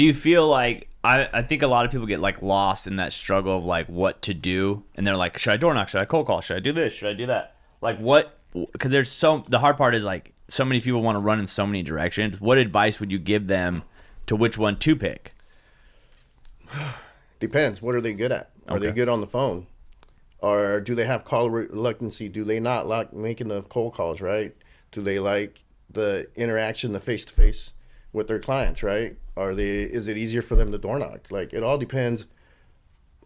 Do you feel like I think a lot of people get like lost in that struggle of like what to do, and they're like, should I door knock? Should I cold call? Should I do this? Should I do that? Like what? Because the hard part is like so many people want to run in so many directions. What advice would you give them to which one to pick? Depends. What are they good at? Are they good on the phone? Or do they have call reluctancy? Do they not like making the cold calls, right? Do they like the interaction, the face-to-face with their clients, right? Is it easier for them to door knock? Like, it all depends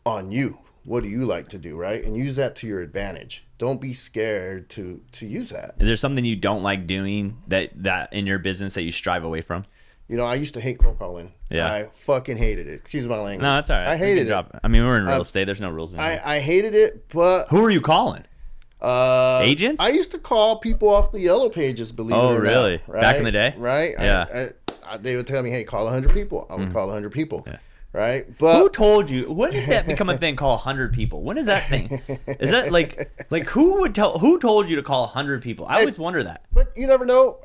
on you. What do you like to do, right? And use that to your advantage. Don't be scared to use that. Is there something you don't like doing that in your business that you strive away from? You know, I used to hate cold calling. Yeah. I fucking hated it. Excuse my language. No, that's all right. I hated it. I mean, we're in real estate. There's no rules anymore. I hated it, but... Who were you calling? Agents? I used to call people off the yellow pages, believe it or not. Oh, really? Right? Back in the day? Right? Yeah. They would tell me, hey, call 100 people. I would call 100 people. Yeah. Right? But who told you? When did that become a thing? Call 100 people. When is that thing? Is that like who told you to call 100 people? I always wonder that. But you never know.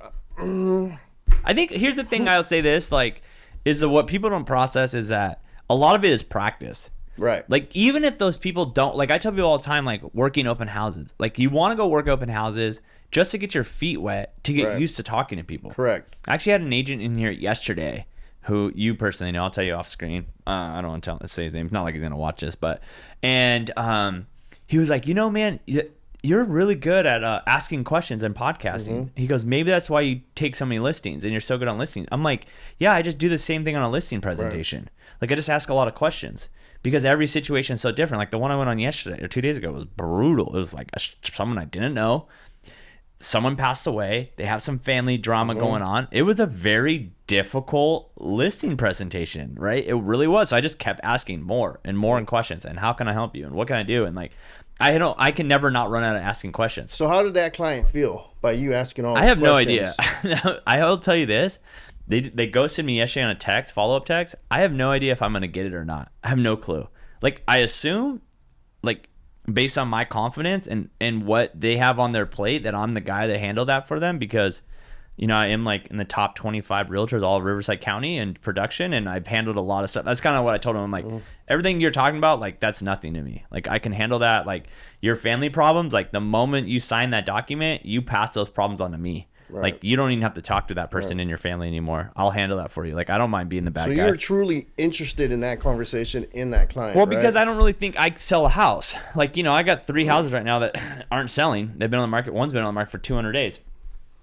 I think here's the thing. I'll say this is that what people don't process is that a lot of it is practice. Right. Like even if those people don't, like I tell people all the time, like working open houses, like you want to go work open houses just to get your feet wet, to get used to talking to people. Correct. I actually had an agent in here yesterday who you personally know. I'll tell you off screen. I don't want to say his name. It's not like he's going to watch this, and he was like, man, you're really good at asking questions and podcasting. Mm-hmm. He goes, maybe that's why you take so many listings and you're so good on listings. I'm like, yeah, I just do the same thing on a listing presentation. Right. Like I just ask a lot of questions because every situation is so different. Like the one I went on yesterday or 2 days ago was brutal. It was like someone I didn't know. Someone passed away. They have some family drama going on. It was a very difficult listing presentation, right? It really was. So I just kept asking more and more questions. And how can I help you? And what can I do? And like, I can never not run out of asking questions. So how did that client feel by you asking all these questions? I have no idea. I'll tell you this. They ghosted me yesterday on a text, follow-up text. I have no idea if I'm going to get it or not. I have no clue. Like, I assume, like, based on my confidence and what they have on their plate, that I'm the guy that handled that for them because, I am like in the top 25 realtors all of Riverside County and production, and I've handled a lot of stuff. That's kind of what I told them. I'm like, everything you're talking about, like, that's nothing to me. Like, I can handle that. Like, your family problems, like, the moment you sign that document, you pass those problems on to me. Right. Like, you don't even have to talk to that person in your family anymore. I'll handle that for you. Like, I don't mind being the bad guy. So you're truly interested in that conversation in that client, well, because I don't really think I sell a house. Like, I got 3 houses right now that aren't selling. They've been on the market. One's been on the market for 200 days.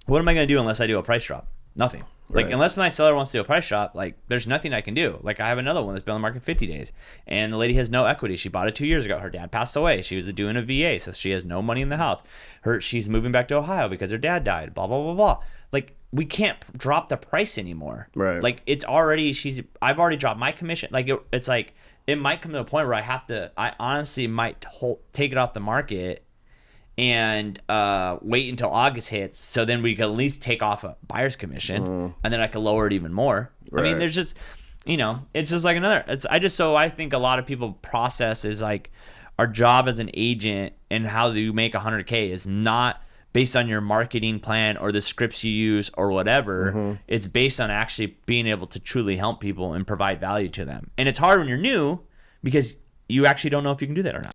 What am I going to do unless I do a price drop? Nothing. Like, unless my seller wants to do a price drop, like, there's nothing I can do. Like, I have another one that's been on the market 50 days, and the lady has no equity. She bought it 2 years ago. Her dad passed away. She was doing a VA, so she has no money in the house. She's moving back to Ohio because her dad died, blah, blah, blah, blah. Like, we can't drop the price anymore. Right. Like, I've already dropped my commission. Like, it's like, it might come to a point where I honestly might take it off the market and wait until August hits, so then we can at least take off a buyer's commission, and then I can lower it even more. Right. I mean, there's just, it's just like I think a lot of people process is like our job as an agent and how you make $100K is not based on your marketing plan or the scripts you use or whatever. It's based on actually being able to truly help people and provide value to them. And it's hard when you're new because you actually don't know if you can do that or not.